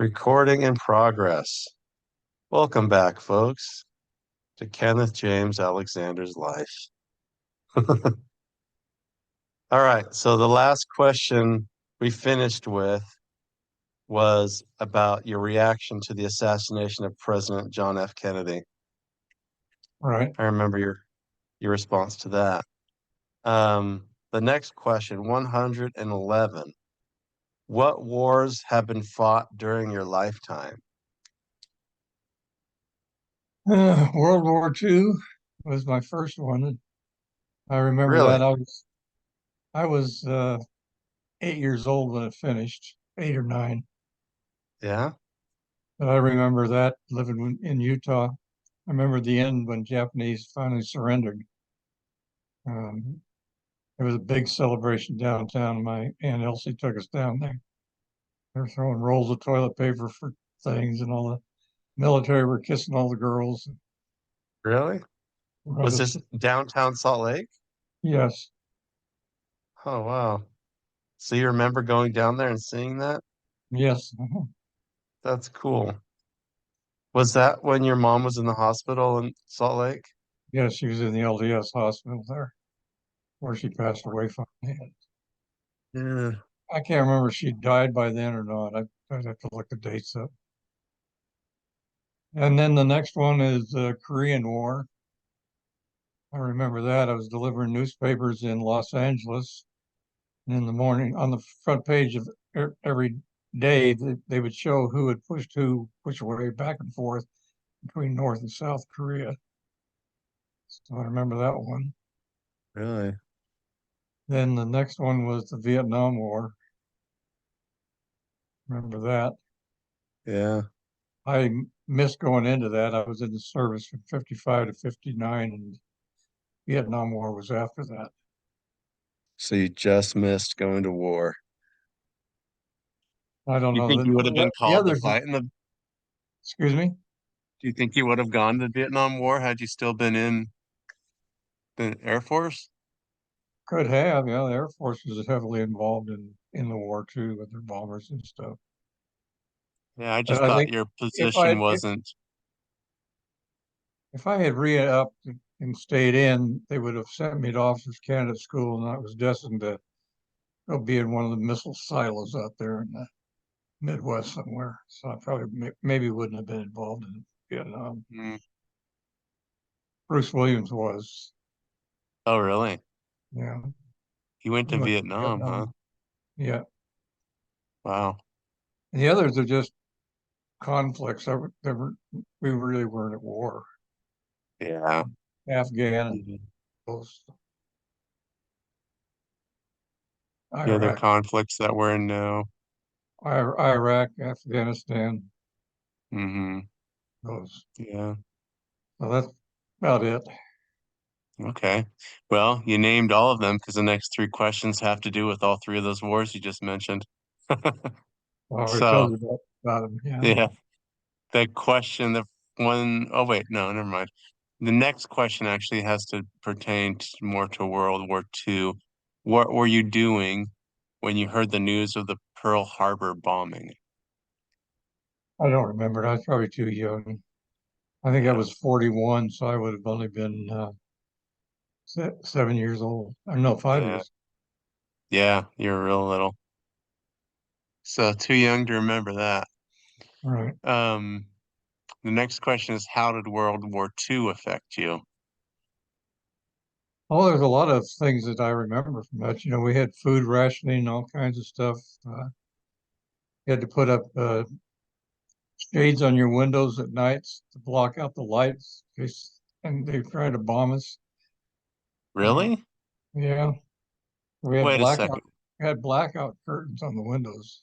Recording in progress. Welcome back, folks, to Kenneth James Alexander's life. All right, so the last question we finished with was about your reaction to the assassination of President John F. Kennedy. Right. I remember your response to that. The next question, 111. What wars have been fought during your lifetime? World War II was my first one. I remember Really? that I was 8 years old when it finished, 8 or 9. Yeah? But I remember that living in Utah. I remember the end when Japanese finally surrendered. Um, it was a big celebration downtown. My Aunt Elsie took us down there. They were throwing rolls of toilet paper for things, and all the military were kissing all the girls. Really? Right Was us, this downtown Salt Lake? yes, Oh, wow. So you remember going down there and seeing that? yes. That's cool. Was that when your mom was in the hospital in Salt Lake? Yes, she was in the LDS hospital there, where she passed away from it. Yeah. I can't remember if she died by then or not. I'd have to look the dates up. And then the next one is the Korean War. I remember that. I was delivering newspapers in Los Angeles. And in the morning, on the front page of every day, they would show who had pushed who, which way, back and forth between North and South Korea. So I remember that one. Really? Then the next one was the Vietnam War. Remember that. Yeah. I missed going into that. I was in the service from 55 to 59, and Vietnam War was after that. So you just missed going to war. I don't Do you know. think you would have been The called to others, fight in the, excuse me, do you think you would have gone to the Vietnam War had you still been in the Air Force? could have. Yeah, the Air Force was heavily involved in the war too, with their bombers and stuff. Yeah, I But just I thought think your if position I if, wasn't. if I had re-upped and stayed in, they would have sent me to officers candidate school, and I was destined to go be in one of the missile silos out there in the Midwest somewhere. So I probably maybe wouldn't have been involved in Vietnam. Mm. Bruce Williams was. Oh, really? Yeah, You went he to went to Vietnam, huh? Vietnam. Yeah, Wow. and the others are just conflicts. We really weren't at war. Yeah. Afghan and Mhm. those The other Iraq, conflicts that we're in now. Iraq, Afghanistan, Hmm. those. Yeah. So that's about it. Okay. Well, you named all of them because the next three questions have to do with all three of those wars you just mentioned. I already told So, you about them. Yeah. yeah, the question, the one, oh wait, no, never mind. The next question actually has to pertain more to World War II. What were you doing when you heard the news of the Pearl Harbor bombing? I don't remember. I was probably too young. I think I Yeah. was 41, so I would have only been 7 years old. I know, five Yeah. years. Yeah, you're real little. So too young to remember that. Right. Um, the next question is, how did World War II affect you? Oh, there's a lot of things that I remember from that. We had food rationing, all kinds of stuff. You had to put up shades on your windows at nights to block out the lights, and they tried to bomb us. Uh, Really? yeah, we had Wait a blackout second. had blackout curtains on the windows.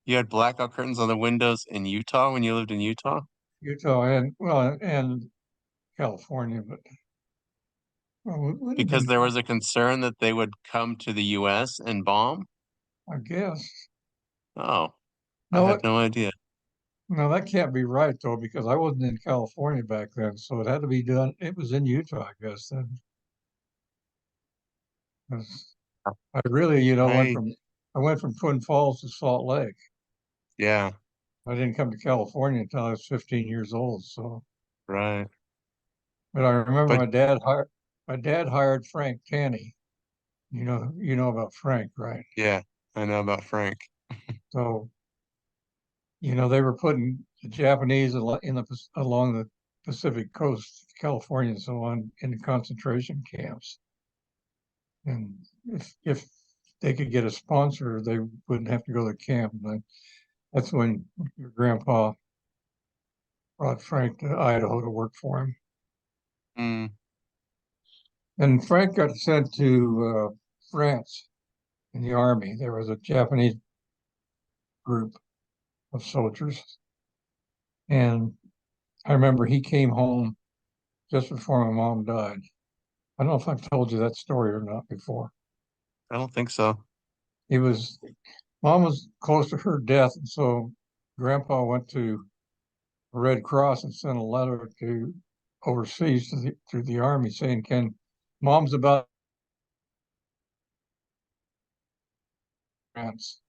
You had blackout curtains on the windows in Utah when you lived in Utah? Utah and California, but well, it would have Because been, there was a concern that they would come to the US and bomb? I guess. Oh, I No, had no idea. no, that can't be right though, because I wasn't in California back then, so it had to be done. It was in Utah, I guess. Then 'cause I really, I, I went from Twin Falls to Salt Lake. yeah. I didn't come to California until I was 15 years old. So, Right. but I remember But my dad hired Frank Tanny. You know about Frank, right? yeah, I know about Frank. So, they were putting the Japanese along the Pacific coast, California and so on, in concentration camps. And if they could get a sponsor, they wouldn't have to go to camp. And that's when your grandpa brought Frank to Idaho to work for him. Mm, And Frank got sent to France in the army. There was a Japanese group of soldiers. And I remember he came home just before my mom died. I don't know if I've told you that story or not before. I don't think so. He was, Mom was close to her death. And so Grandpa went to the Red Cross and sent a letter to overseas to the army saying, Mom's about France.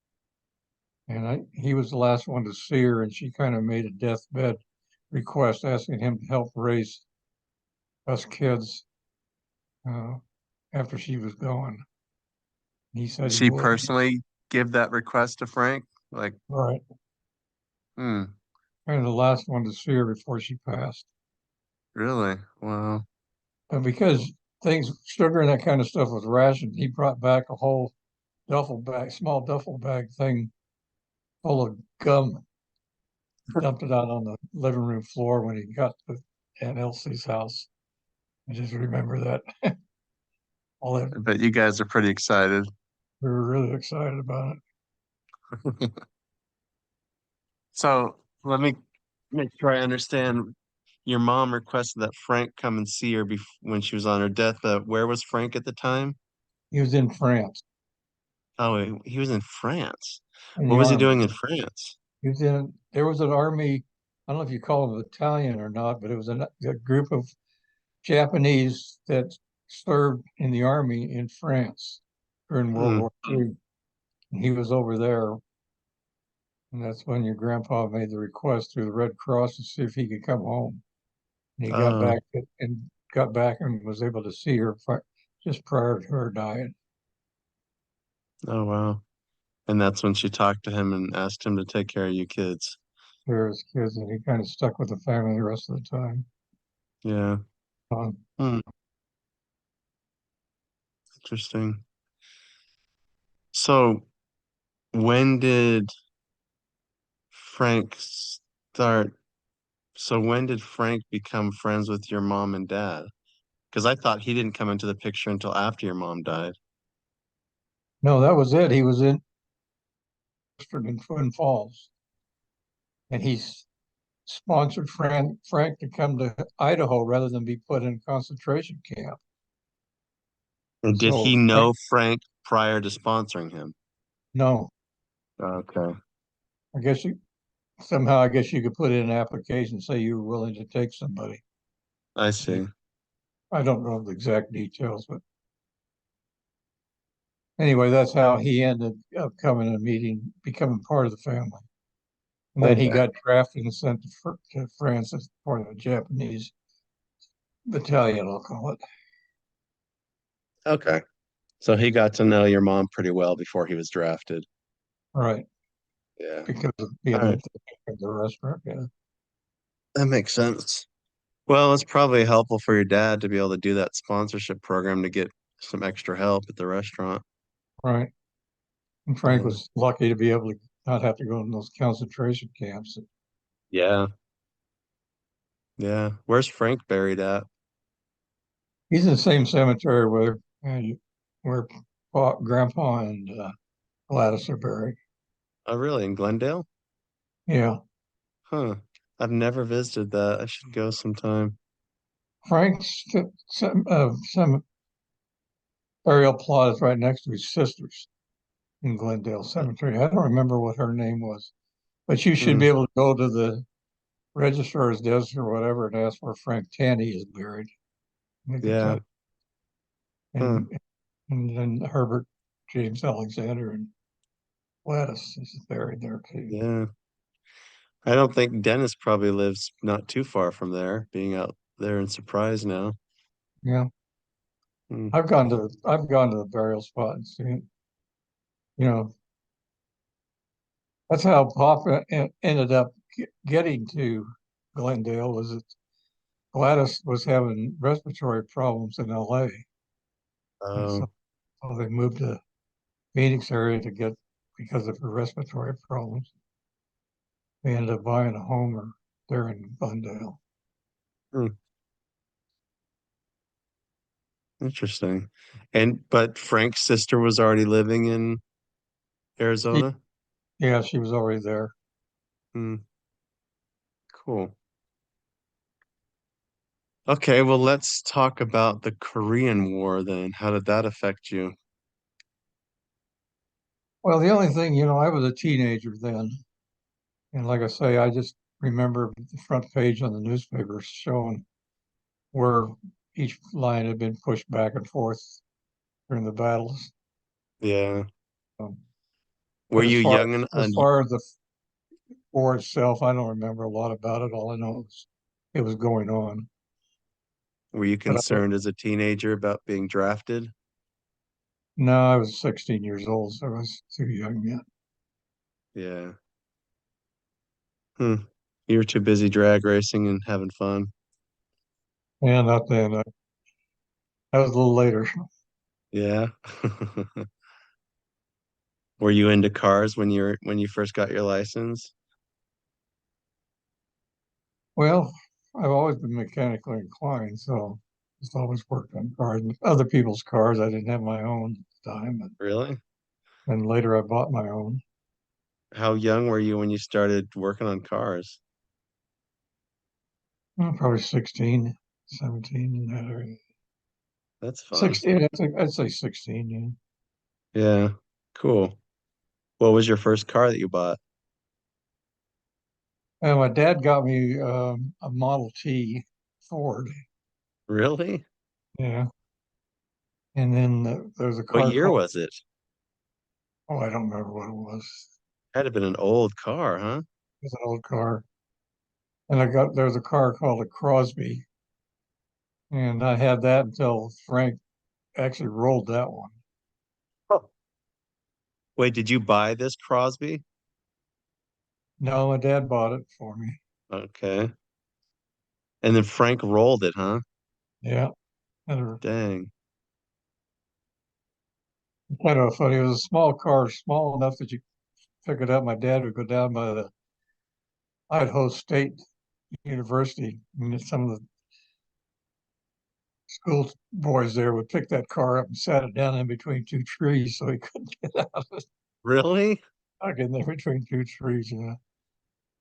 And he was the last one to see her, and she kind of made a deathbed request asking him to help raise us kids uh, after she was gone. He said he She would. personally give that request to Frank? Like, Right. hmm, Kind of the last one to see her before she passed. really? Wow. And because sugar and that kind of stuff was rationed, he brought back a whole small duffel bag thing full of gum, dumped it out on the living room floor when he got to Aunt Elsie's house. I just remember that. All that I bet you guys are pretty excited. We were really excited about it. So let me make sure I understand. Your mom requested that Frank come and see her when she was on her deathbed. Where was Frank at the time? He was in France Oh, he was in France. in What the was he army. doing in France? There was an army, I don't know if you call it a battalion or not, but it was a group of Japanese that served in the army in France during World Hmm. War II. And he was over there. And that's when your grandpa made the request through the Red Cross to see if he could come home. And he Oh, got back and was able to see her just prior to her dying. oh wow. And that's when she talked to him and asked him to take care of you kids. There as kids, and he kind of stuck with the family the rest of the time. Yeah. Um, Hmm. Interesting. So when did Frank start? So when did Frank become friends with your mom and dad? Because I thought he didn't come into the picture until after your mom died. no, that was it. He was in Twin Falls, and he's sponsored Frank to come to Idaho rather than be put in a concentration camp. And did So he know Frank prior to sponsoring him? no, Okay, I guess you could put in an application, say you were willing to take somebody. I He, see. I don't know the exact details, but anyway, that's how he ended up coming and becoming part of the family. And then he Okay. got drafted and sent to France as part of the Japanese battalion, I'll call it. Okay. So he got to know your mom pretty well before he was drafted. All right, Yeah. because of All being right. at the restaurant. Yeah, That makes sense. Well, it's probably helpful for your dad to be able to do that sponsorship program to get some extra help at the restaurant. right. And Frank Yeah. was lucky to be able to not have to go in those concentration camps. Yeah. Yeah. Where's Frank buried at? He's in the same cemetery where Grandpa and Gladys are buried. Oh, really? In Glendale? Yeah, Huh. I've never visited that. I should go sometime. Frank's some burial plot is right next to his sister's in Glendale Cemetery. I don't remember what her name was, but you should Hmm. be able to go to the registrar's desk or whatever and ask where Frank Tanny is buried. They could Yeah. tell. Huh. And and then Herbert James Alexander and Gladys is buried there too. Yeah. I don't think Dennis probably lives not too far from there, being out there in Surprise now. Yeah. Hmm. I've gone to the burial spot and seen, you know, that's how Pop ended up getting to Glendale was that Gladys was having respiratory problems in LA. And so, Oh, so they moved to Phoenix area to get because of her respiratory problems. They ended up buying a home there in Glendale. hmm, interesting. But Frank's sister was already living in She, Arizona? yeah, she was already there. Hmm, cool. Okay, well, let's talk about the Korean War then. How did that affect you? Well, the only thing, I was a teenager then. And like I say, I just remember the front page on the newspaper showing where each line had been pushed back and forth during the battles. Yeah. Um, Were but as you far young and as far as the war itself, I don't remember a lot about it. All I know is it was going on. were you But concerned as a teenager about being drafted? no, I was 16 years old, so I was too young yet. Yeah. Hmm. You were too busy drag racing and having fun. And not then. That was a little later. Yeah. Were you into cars when you first got your license? Well, I've always been mechanically inclined, so just always worked on cars, other people's cars. I didn't have my own at the time, Really? and later I bought my own. How young were you when you started working on cars? Probably 16, 17 in that area. That's fun. 16, I'd say 16, yeah. Yeah. Cool. What was your first car that you bought? And my dad got me a Model T Ford. Really? Yeah. And then there's a What car year called, was it? oh, I don't remember what it was. Had to have been an old car, huh? It was an old car. And there's a car called a Crosby. And I had that until Frank actually rolled that one. Oh. Wait, did you buy this Crosby? No, my dad bought it for me. Okay. And then Frank rolled it, huh? Yeah. And Dang. kind of funny. It was a small car, small enough that you pick it up. My dad would go down by the Idaho State University. And some of the school boys there would pick that car up and sat it down in between two trees so he couldn't get out of it. Really? Stuck in there between two trees. Yeah.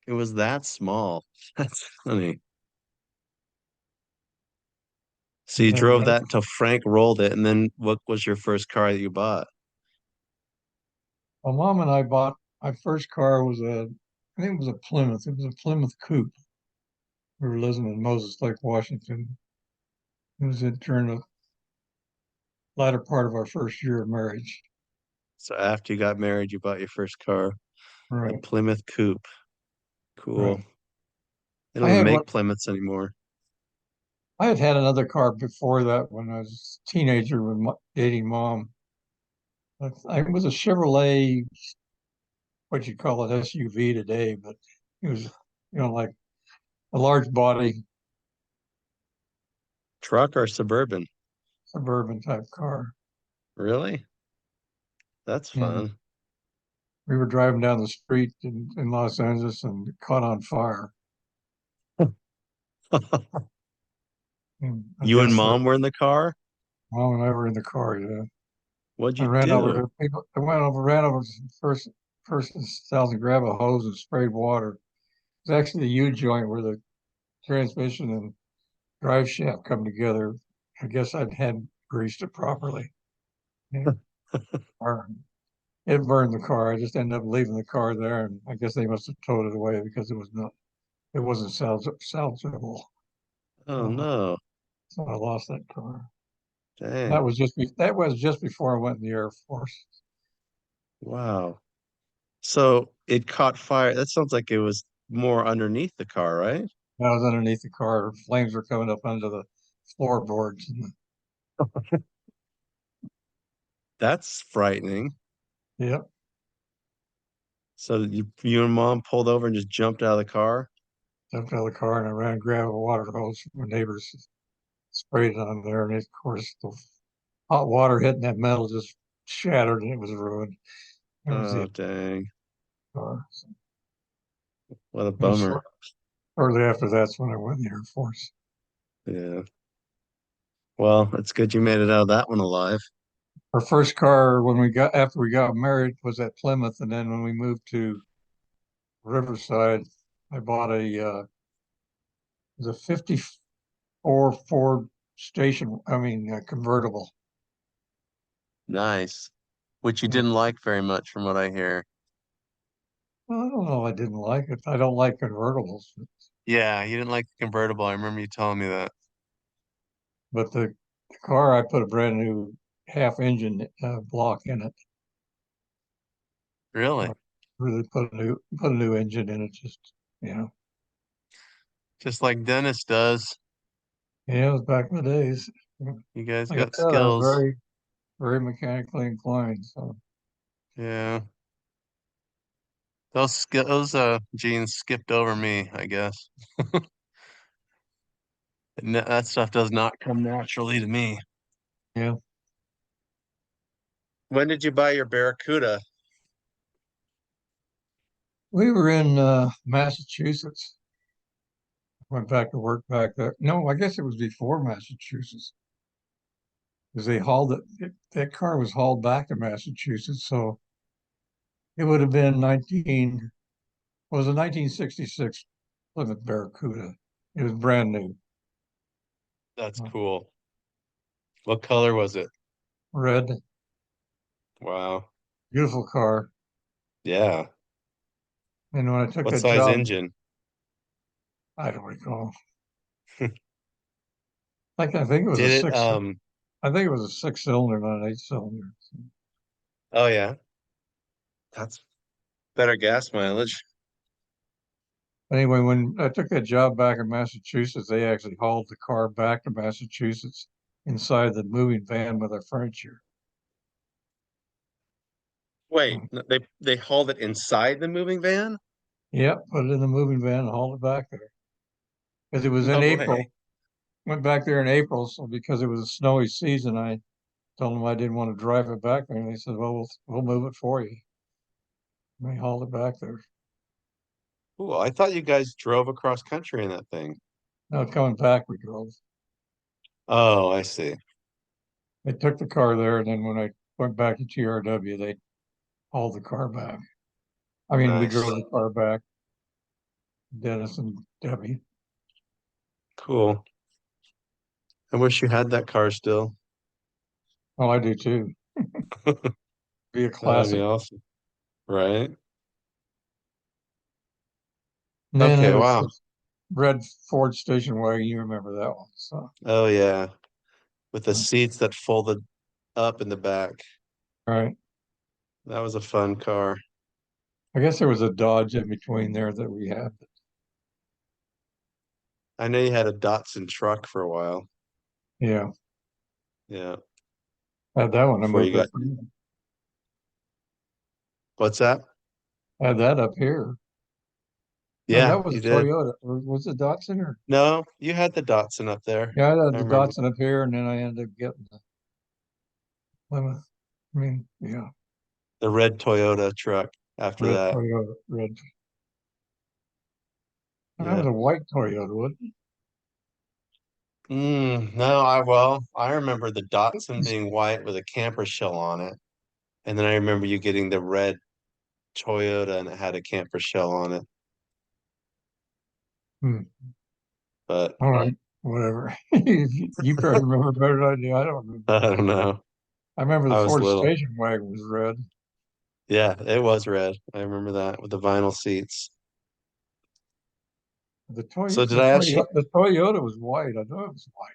It was that small. That's funny. So And you then drove that until Frank rolled it, and then what was your first car that you bought? my mom and I bought my first car I think it was a Plymouth. It was a Plymouth Coupe. We were living in Moses Lake, Washington. It was during the latter part of our first year of marriage. So after you got married, you bought your first car, a Right, Plymouth Coupe. Cool. right. They don't I even had what make Plymouths anymore. I had had another car before that when I was a teenager with dating mom. It was a Chevrolet, what you call it, SUV today, but it was, like a large body Truck or Suburban? suburban type car. Really? That's And fun. we were driving down the street in Los Angeles and it caught on fire. And I You and guess mom were in the car? mom and I were in the car. Yeah. What'd I you ran over do? to people. Ran over to the first person's house and grabbed a hose and sprayed water. It's actually the U joint where the transmission and drive shaft come together. I guess I'd had greased it properly. Yeah. Or it burned the car. I just ended up leaving the car there, and I guess they must have towed it away because it wasn't salvageable. Oh So, no. so I lost that car. Dang. That was just before I went in the Air Force. Wow. So it caught fire. That sounds like it was more underneath the car, right? I was underneath the car. Flames were coming up under the floorboards. That's frightening. Yep, So you and mom pulled over and just jumped out of the car? jumped out of the car and I ran and grabbed a water hose from my neighbors, sprayed it on there, and of course the hot water hitting that metal just shattered and it was ruined. It was the Oh, dang. car. So, What a and bummer. shortly after that's when I went in the Air Force. Yeah. Well, it's good you made it out of that one alive. Our first car when we got after we got married was at Plymouth, and then when we moved to Riverside, I bought it was a '54 Ford station. I mean, convertible. Nice. Which you Yeah. didn't like very much from what I hear. Well, I don't know. I didn't like it. I don't like convertibles, Yeah, you didn't like the convertible. I remember you telling me that. but the car I put a brand new half engine block in it. Really? So really put a new engine in it. Just you know, Just like Dennis does. yeah, it was back in the days. You guys Like I got said, I was skills. very mechanically inclined. So Yeah. Those genes skipped over me, I guess. That stuff does not come naturally to me. yeah, When did you buy your Barracuda? we were in Massachusetts. Went back to work back there. No, I guess it was before Massachusetts because they hauled that car was hauled back to Massachusetts. So it would have been 19, was a 1966 Plymouth Barracuda. It was brand new. That's Uh, cool. What color was it? Red, Wow. beautiful car. Yeah. And when I took What that size job, engine? I don't recall. I think it was a Did it six. I think it was a six cylinder, not an eight cylinder. oh yeah. That's better gas mileage. Anyway, when I took that job back in Massachusetts, they actually hauled the car back to Massachusetts inside the moving van with our furniture. Wait, So, they hauled it inside the moving van? yep, put it in the moving van and hauled it back there. Because it was in No way. April. Went back there in April, so because it was a snowy season, I told them I didn't want to drive it back there. And they said, well, we'll move it for you. And they hauled it back there. Cool. I thought you guys drove across country in that thing. Now coming back, we drove. Oh, I see. They took the car there, and then when I went back to TRW, they hauled the car back. I mean, we drove Nice. the car back, Dennis and Debbie. Cool. I wish you had that car still. Oh, I do too. Be a That'd be classic. awesome. Right? And then it Okay, was wow. this red Ford station wagon. You remember that one? So, Oh yeah. With the all seats that folded up in the back. right. That was a fun car. I guess there was a Dodge in between there that we had. I know you had a Datsun truck for a while. Yeah, Yeah. had that one. I Before you moved up. got, what's that? Had that up here. No, Yeah, that was you a did. Toyota. Or was it Datsun or? No, you had the Datsun up there. Yeah, I had I the remember Datsun up here, and then I ended up getting the Plymouth. I mean, yeah, the red Toyota truck after red that. Toyota, red. That Yeah. was a white Toyota, wasn't No, I remember the Datsun it? being white with a camper shell on it. And then I remember you getting the red Toyota and it had a camper shell on it. Hmm. But All right, whatever. You probably remember better than I do. I don't remember. I don't know. I remember the I was Ford little. station wagon was red. Yeah, it was red. I remember that with the vinyl seats. So did I ask you? The Toyota was white. I know it was white.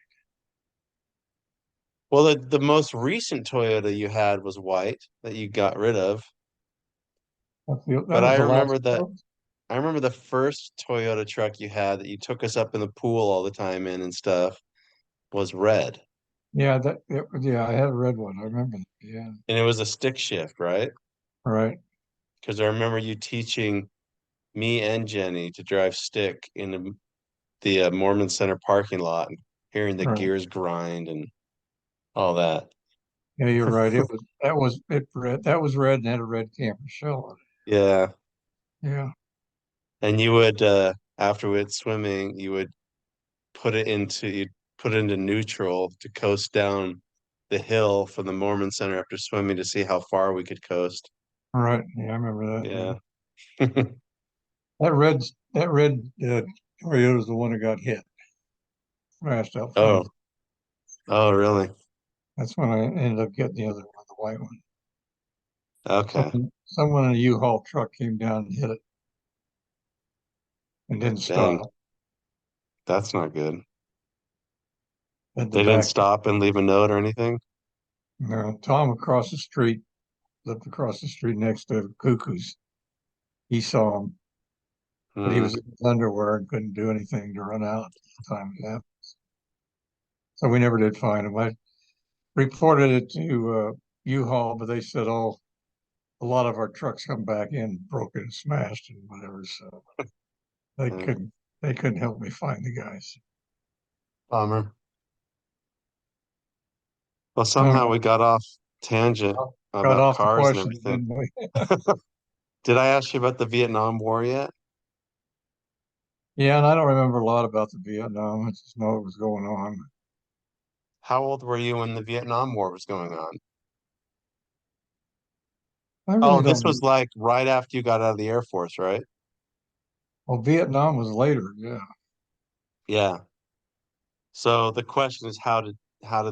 Well, the most recent Toyota you had was white that you got rid of. That But was I the remember last. that I remember the first Toyota truck you had that you took us up in the pool all the time in and stuff was red. Yeah, yeah, I had a red one. I remember that. Yeah, And it was a stick shift, right? right, Because I remember you teaching me and Jenny to drive stick in the Mormon Center parking lot and hearing the right. gears grind and all that. Yeah, you're right. That was red and had a red camper shell on Yeah. it. Yeah, And you would afterwards swimming, you would you'd put it into neutral to coast down the hill from the Mormon Center after swimming to see how far we could coast. right. Yeah, I remember that. Yeah, Yeah. that red Toyota is the one that got hit, smashed out front. Oh, oh, really? That's when I ended up getting the other one, the white one. Okay. Someone in a U-Haul truck came down and hit it and didn't Dang, stop. that's not good. At the They didn't back, stop and leave a note or anything? Tom across the street lived across the street next to Cuckoo's. He saw him, but he Hmm. was in his underwear and couldn't do anything to run out at the time it happened. So we never did find him. I reported it to U-Haul, but they said, "Oh, a lot of our trucks come back in broken and smashed and whatever." So they Yeah. couldn't they couldn't help me find the guys. Bummer. Well, All somehow right, we got off tangent got about off the cars and question, everything. didn't we? Did I ask you about the Vietnam War yet? Yeah, and I don't remember a lot about the Vietnam. I just know it was going on. How old were you when the Vietnam War was going on? I Oh, really this don't. was like right after you got out of the Air Force, right? Well, Vietnam was later, yeah. Yeah. So the question is, how did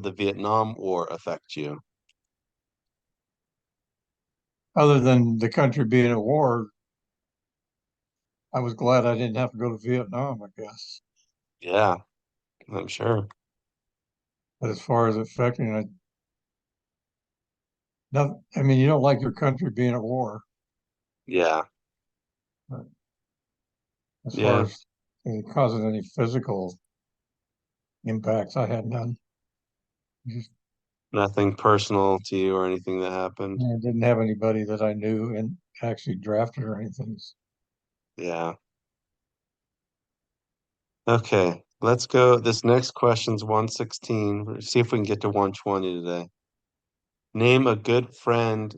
the Vietnam War affect you? Other than the country being at war, I was glad I didn't have to go to Vietnam, I guess. Yeah, I'm sure. But as far as affecting it, no, I mean, you don't like your country being at war. Yeah, But as far yeah. as causing any physical impacts, I had none. Just, Nothing personal to you or anything that happened. I didn't have anybody that I knew and actually drafted or anything. Yeah. Okay, let's go. This next question's 116. See if we can get to 120 today. Name a good friend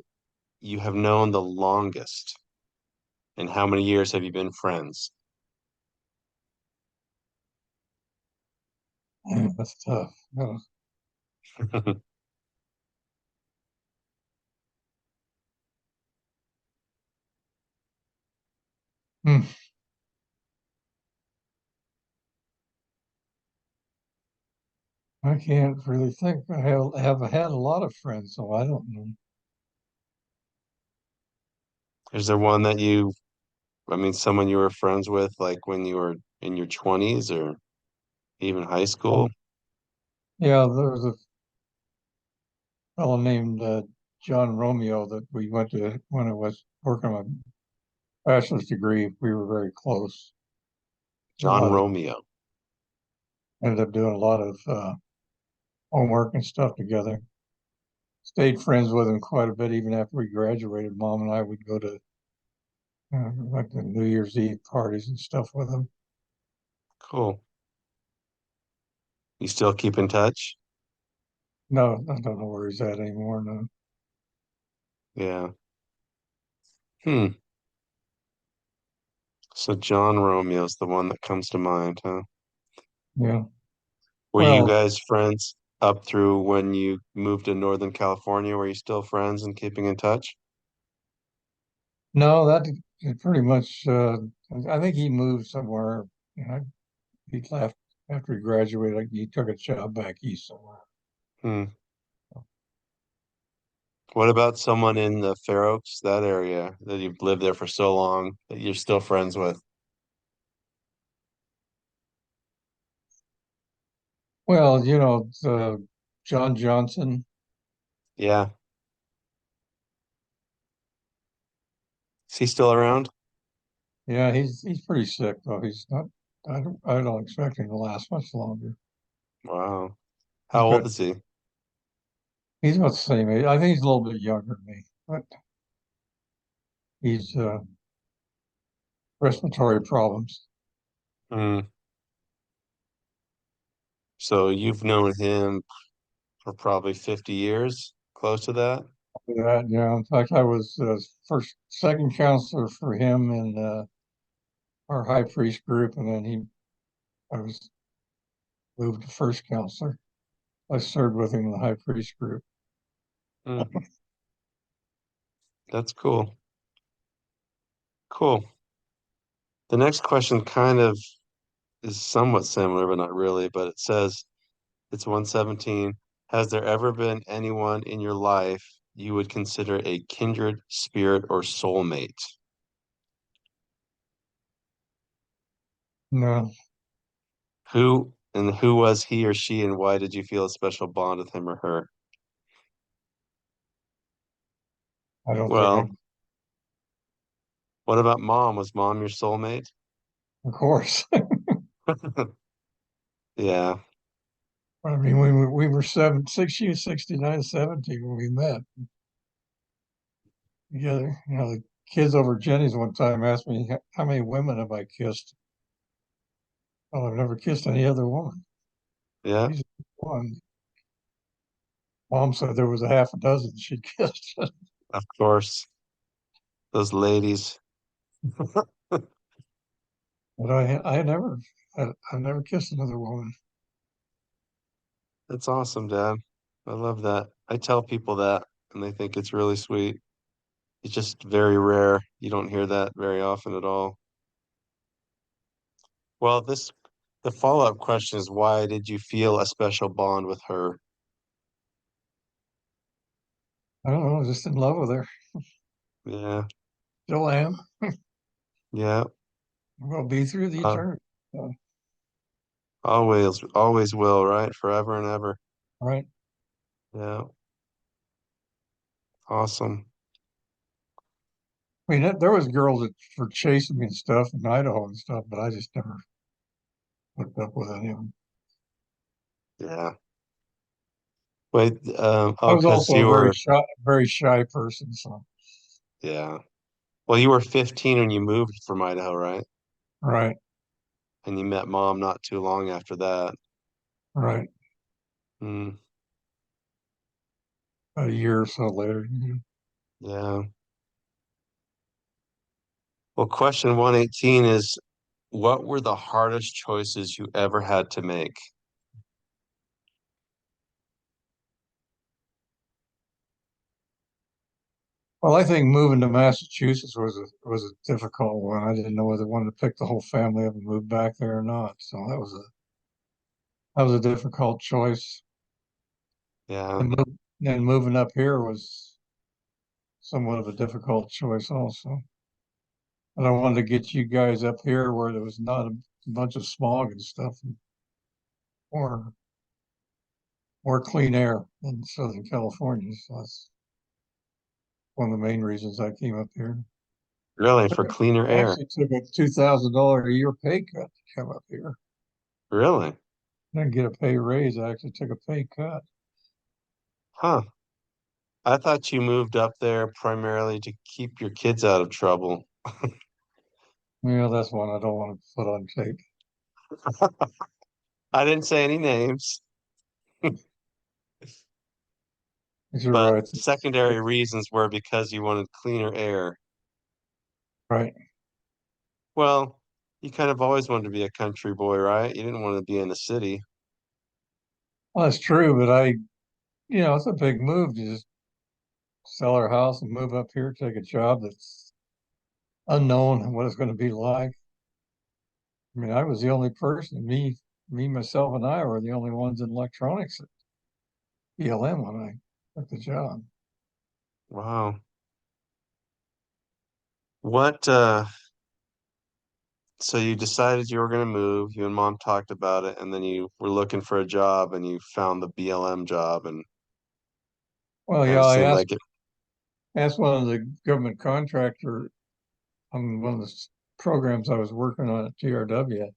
you have known the longest, and how many years have you been friends? That's tough. Hmm. I can't really think. I have had a lot of friends, so I don't know. Is there one that I mean, someone you were friends with like when you were in your 20s or even high school? Um, yeah, there was a fellow named John Romeo that we went to when I was working on a bachelor's degree. We were very close. A John lot of Romeo. ended up doing a lot of homework and stuff together. Stayed friends with him quite a bit even after we graduated. Mom and I would go to like the New Year's Eve parties and stuff with him. Cool. You still keep in touch? No, I don't know where he's at anymore. No. Yeah. Hmm. So John Romeo's the one that comes to mind, huh? Yeah. Were you Well, guys friends up through when you moved to Northern California? Were you still friends and keeping in touch? no, that it pretty much. I think he moved somewhere. You know, he left after he graduated. Like, he took a job back east somewhere. Hmm. What about someone in the Fair Oaks, that area that you've lived there for so long that you're still friends with? Well, John Johnson. Yeah. Is he still around? Yeah, he's pretty sick though. He's not. I don't expect him to last much longer. Wow. He's How old got. is he? He's about the same age. I think he's a little bit younger than me, but he's respiratory problems. Hmm. So you've known him for probably 50 years, close to that? That, yeah. In fact, I was second counselor for him in our high priest group, and then I was moved to first counselor. I served with him in the high priest group. Hmm. That's cool. Cool. The next question kind of is somewhat similar, but not really. But it says, it's 117. Has there ever been anyone in your life you would consider a kindred spirit or soulmate? No, Who was he or she, and why did you feel a special bond with him or her? I don't think I. Well, what about mom? Was mom your soulmate? Of course. Yeah, I mean, we were 6 years, 69, 70 when we met together. The kids over at Jenny's one time asked me how many women have I kissed. Oh, I've never kissed any other woman. yeah, She's one. Mom said there was a half a dozen she kissed, of course. Those ladies. but I never kissed another woman. That's awesome, Dad. I love that. I tell people that, and they think it's really sweet. It's just very rare. You don't hear that very often at all. Well, the follow-up question is, why did you feel a special bond with her? I don't know, I was just in love with her. Yeah, Still am. yeah. Will be through the Uh, eternity. So, always, always will, right? Forever and ever. right. Yeah, awesome. I mean, there was girls that were chasing me and stuff in Idaho and stuff, but I just never hooked up with any of them. Yeah. Wait, I oh, was because also a you were, very shy person. So, yeah. Well, you were 15 when you moved from Idaho, right? right, And you met mom not too long after that. right. Mm, A year or so later. yeah. Well, question 118 is, what were the hardest choices you ever had to make? Well, I think moving to Massachusetts was a difficult one. I didn't know whether I wanted to pick the whole family up and move back there or not. So that was a difficult choice. Yeah, And moving up here was somewhat of a difficult choice also. And I wanted to get you guys up here where there was not a bunch of smog and stuff, and more more clean air in Southern California. So that's one of the main reasons I came up here. really, for cleaner I air. actually took a $2,000 a year pay cut to come up here. Really? I didn't get a pay raise. I actually took a pay cut. Huh. I thought you moved up there primarily to keep your kids out of trouble. Yeah, that's one I don't want to put on tape. I didn't say any names, You're but right. secondary reasons were because you wanted cleaner air. Right. Well, you kind of always wanted to be a country boy, right? You didn't want to be in the city. Well, that's true, but it's a big move to just sell our house and move up here, take a job that's unknown what it's going to be like. I mean, I was the only person, myself, and I were the only ones in electronics at BLM when I took the job. Wow. What, so you decided you were going to move, you and mom talked about it, and then you were looking for a job and you found the BLM job and Well, kind yeah, of I seemed asked like it. asked one of the government contractor on one of the programs I was working on at TRW.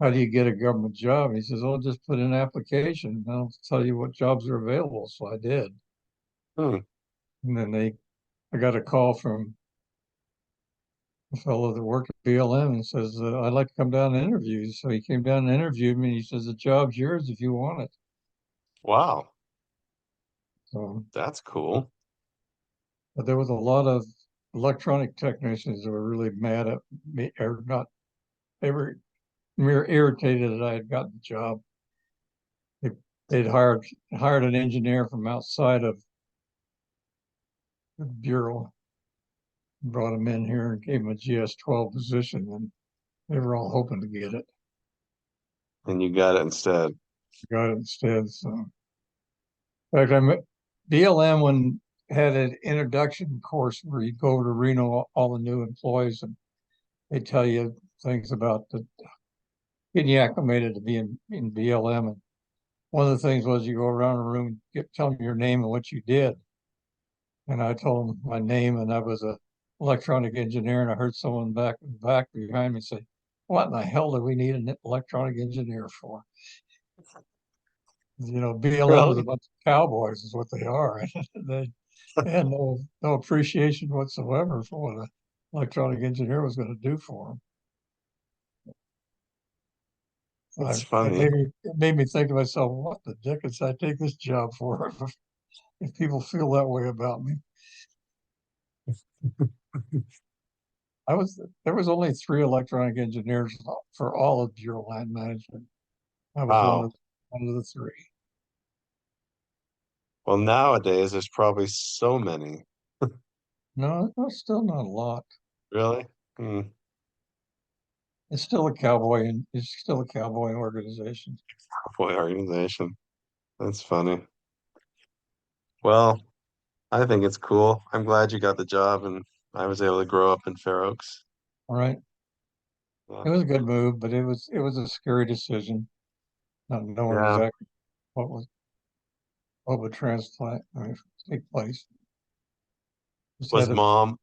How do you get a government job? He says, oh, just put in an application. And I'll tell you what jobs are available. So I did. Hmm. And then I got a call from a fellow that worked at BLM and says, I'd like to come down and interview you. So he came down and interviewed me. And he says, the job's yours if you want it. Wow, So, that's cool. but there was a lot of electronic technicians that were really mad at me, or not, they were irritated that I had gotten the job. They, they'd hired an engineer from outside of the bureau, brought him in here and gave him a GS-12 position, and they were all hoping to get it. And you got it instead. Got it instead. So, in fact, I met BLM when had an introduction course where you go over to Reno, all the new employees, and they tell you things about getting you acclimated to being in BLM. And one of the things was you go around the room and tell them your name and what you did. And I told them my name, and I was a electronic engineer. And I heard someone back behind me say, "What in the hell do we need an electronic engineer for?" BLM is a Really? bunch of cowboys, is what they are. they, they had no appreciation whatsoever for what an electronic engineer was going to do for them. That's funny. It made me think to myself, what the dickens I take this job for if people feel that way about me? There was only three electronic engineers for all of Bureau Land Management. I was Wow. one of the three. Well, nowadays there's probably so many. No, it's still not a lot. Really? Hmm. It's still a cowboy organization. Boy, organization. That's funny. Well, I think it's cool. I'm glad you got the job and I was able to grow up in Fair Oaks. All right. Yeah. It was a good move, but it was a scary decision, not knowing Yeah. exactly what was what would take place. Just Was had to, mom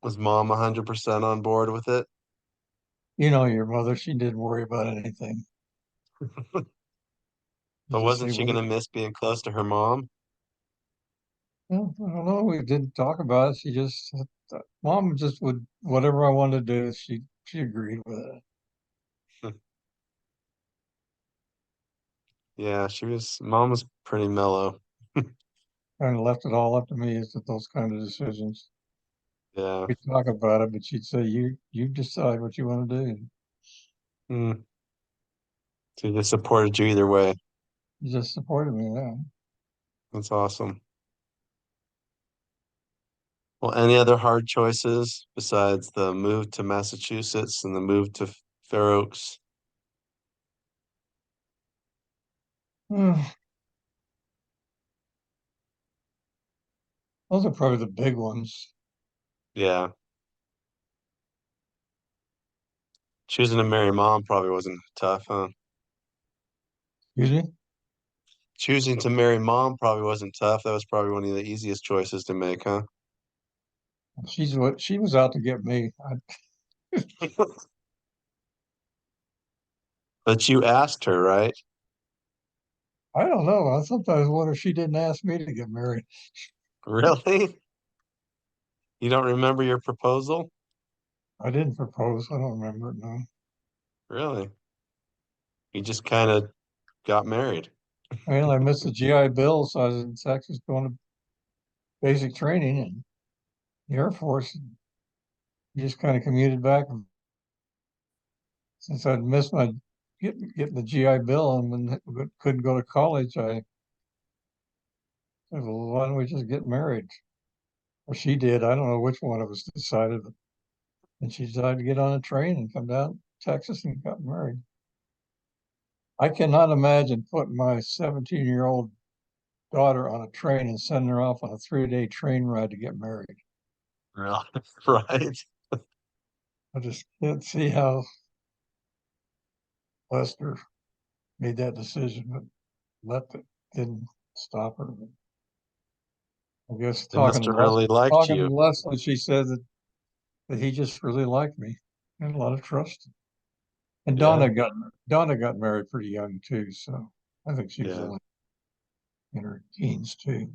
was mom 100% on board with it? your mother, she didn't worry about anything. You But just wasn't say, she well, gonna miss being close to her mom? well, I don't know. We didn't talk about it. She just, mom just would, whatever I wanted to do, she agreed with it. Yeah, mom was pretty mellow. Kind of left it all up to me as to those kind of decisions. Yeah. We talk about it, but she'd say, you decide what you want to do. And Hmm. She just supported you either way. you just supported me there. That's awesome. Well, any other hard choices besides the move to Massachusetts and the move to Fair Oaks? Those are probably the big ones. Yeah. Choosing to marry mom probably wasn't tough, huh? Excuse me? Choosing to marry mom probably wasn't tough. That was probably one of the easiest choices to make, huh? She was out to get me. But you asked her, right? I don't know. I sometimes wonder if she didn't ask me to get married. Really? You don't remember your proposal? I didn't propose. I don't remember it now. Really? You just kind of got married. Well, I missed the GI Bill, so I was in Texas going to basic training in the Air Force. You just kind of commuted back. And since I'd missed my getting the GI Bill and couldn't go to college, I said, well, why don't we just get married? Well, she did. I don't know which one of us decided, and she decided to get on a train and come down to Texas and got married. I cannot imagine putting my 17-year-old daughter on a train and sending her off on a 3-day train ride to get married. Really? Right. I just can't see how Lester made that decision, but that didn't stop her. I guess They must have really liked talking to you. Leslie, she said that he just really liked me. and a lot of trust. And Yeah, Donna got married pretty young too, so I think she was yeah, only in her teens too.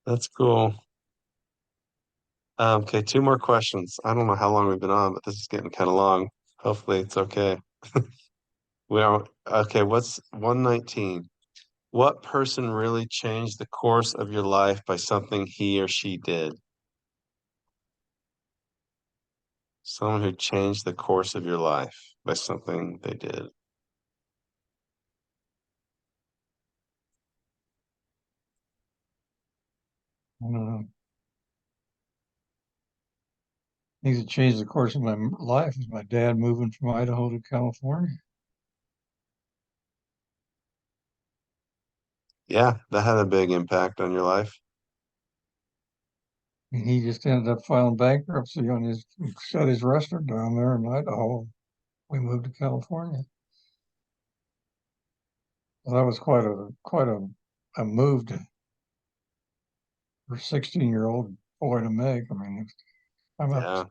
that's cool. Okay, two more questions. I don't know how long we've been on, but this is getting kind of long. Hopefully it's okay. We are okay, what's 119? What person really changed the course of your life by something he or she did? Someone who changed the course of your life by something they did. I don't know. Things that changed the course of my life is my dad moving from Idaho to California. Yeah, that had a big impact on your life. And he just ended up filing bankruptcy on his shut his restaurant down there in Idaho. We moved to California. Well, that was quite a move for a 16-year-old boy to make. I mean, I'm up Yeah,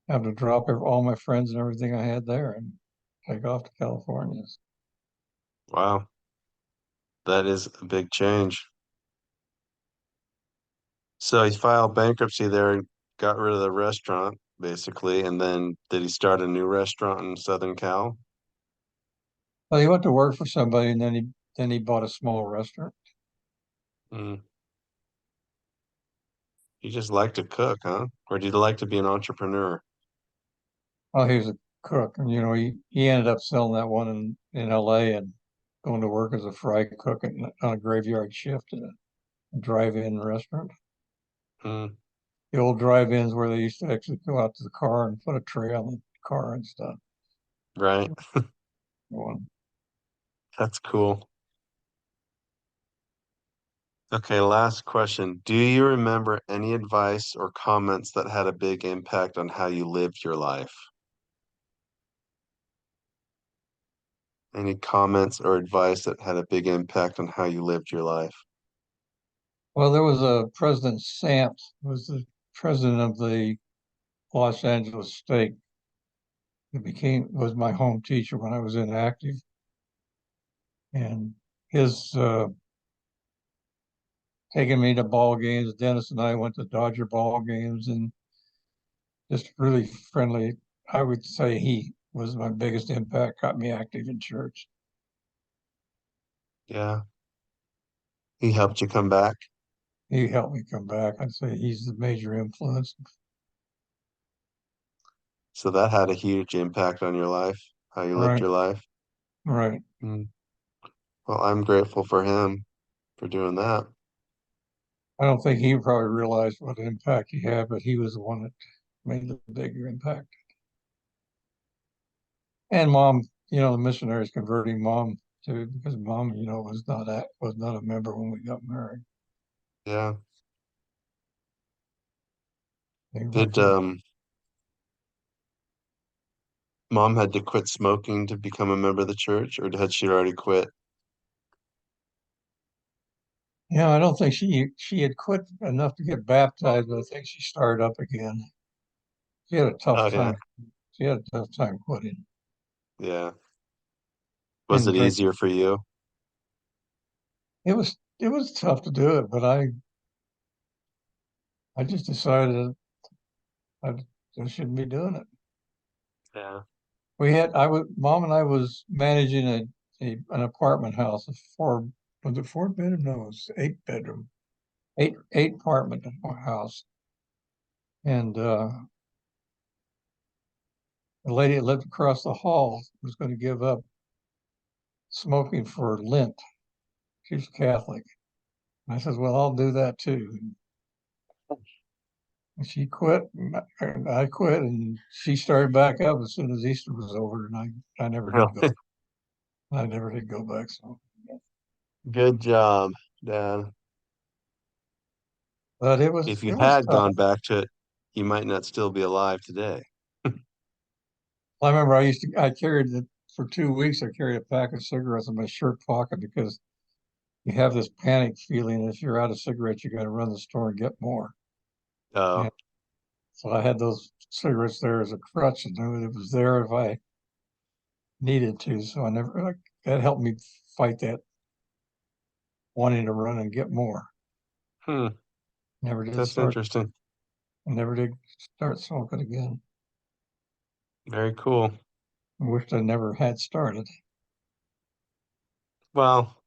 have to drop all my friends and everything I had there and take off to California. wow, that is a big change. So he filed bankruptcy there and got rid of the restaurant, basically. And then did he start a new restaurant in Southern Cal? Well, he went to work for somebody, and then he bought a small restaurant. Mm. You just like to cook, huh? Or do you like to be an entrepreneur? Oh, he was a cook, and he ended up selling that one in L.A. and going to work as a fry cook on a graveyard shift at a drive-in restaurant. Mm. The old drive-ins where they used to actually go out to the car and put a tray on the car and stuff. Right. One. That's cool. Okay, last question. Do you remember any advice or comments that had a big impact on how you lived your life? Any comments or advice that had a big impact on how you lived your life? Well, there was a President Samps, who was the president of the Los Angeles State, who was my home teacher when I was inactive, and his taking me to ball games. Dennis and I went to Dodger ball games, and just really friendly. I would say he was my biggest impact, got me active in church. Yeah, he helped you come back. He helped me come back. I'd say he's the major influence. So that had a huge impact on your life, how you lived Right, your life. right. Mm. Well, I'm grateful for him for doing that. I don't think he probably realized what impact he had, but he was the one that made the bigger impact. And mom, the missionaries converting mom too, because mom, was not a member when we got married. Yeah. They went Did from mom had to quit smoking to become a member of the church, or had she already quit? I don't think she had quit enough to get baptized, but I think she started up again. She had a tough Oh yeah, time. She had a tough time quitting yeah. Was and it drinking. easier for you? It was tough to do it, but I just decided I, I shouldn't be doing it. Yeah. Mom and I was managing an apartment house, was it 4 bedroom? No, it was 8 bedroom, eight apartment house. And the lady that lived across the hall was going to give up smoking for Lent. She was Catholic. And I said, well, I'll do that too. And she quit, and I quit, and she started back up as soon as Easter was over, and I never did go. Really? I never did go back. So, Good job, Dad. but it was If you it was had tough. gone back to it, you might not still be alive today. I remember I carried it for 2 weeks. I carried a pack of cigarettes in my shirt pocket because you have this panic feeling. If you're out of cigarettes, you got to run to the store and get more. Oh, And So I had those cigarettes there as a crutch, and knew it was there if I needed to. So I never like that helped me fight that wanting to run and get more. Hmm, Never did that's start. interesting. Never did start smoking again. Very cool. I wished I never had started. Well,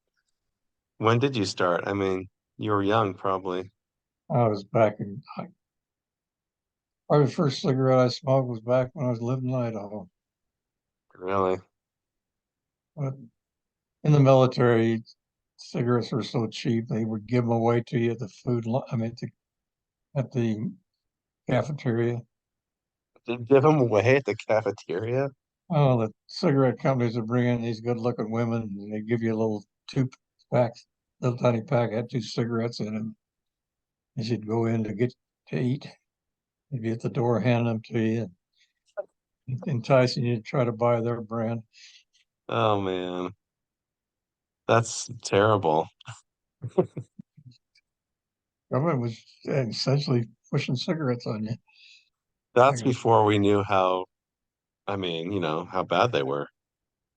when did you start? I mean, you were young, probably. I was back in. Probably the first cigarette I smoked was back when I was living in Idaho. Really? But in the military, cigarettes were so cheap they would give them away to you at the I mean, at the cafeteria. Did you give them away at the cafeteria? Oh, the cigarette companies would bring in these good-looking women, and they give you a little two packs, little tiny pack, had two cigarettes in them. As you'd go in to get to eat, they'd be at the door handing them to you, enticing you to try to buy their brand. Oh man, that's terrible. Government was essentially pushing cigarettes on you. I That's guess before we knew how, I mean, how bad they were.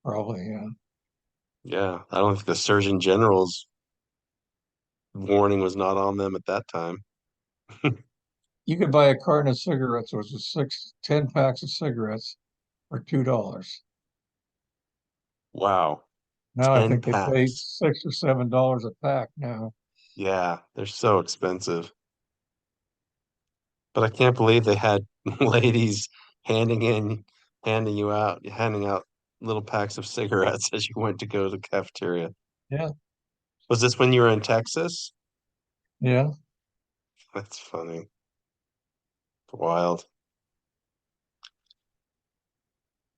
probably, yeah. Yeah, I don't think the Surgeon General's warning was not on them at that time. You could buy a carton of cigarettes, which was 10 packs of cigarettes for $2. Wow, Now I 10 think they pay packs. $6 or $7 a pack now. Yeah, they're so expensive. But I can't believe they had ladies handing in, handing out little packs of cigarettes as you went to go to the cafeteria. Yeah, Was this when you were in Texas? yeah. That's funny. Wild.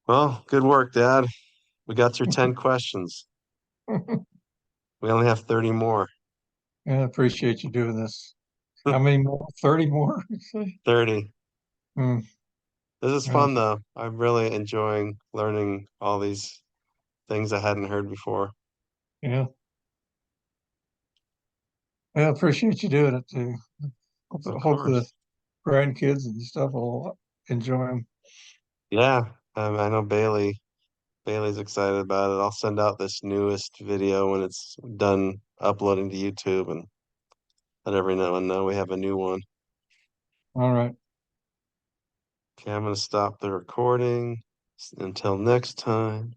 Well, good work, Dad. We got through 10 questions. We only have 30 more. Yeah, I appreciate you doing this. How many more? 30 more? You say? 30. Hmm. This is Yeah, fun though. I'm really enjoying learning all these things I hadn't heard before. yeah. I appreciate you doing it too. Of Hope the course. grandkids and stuff will enjoy them. Yeah, I know Bailey's excited about it. I'll send out this newest video when it's done uploading to YouTube and let everyone know we have a new one. All right. Okay, I'm gonna stop the recording. Until next time.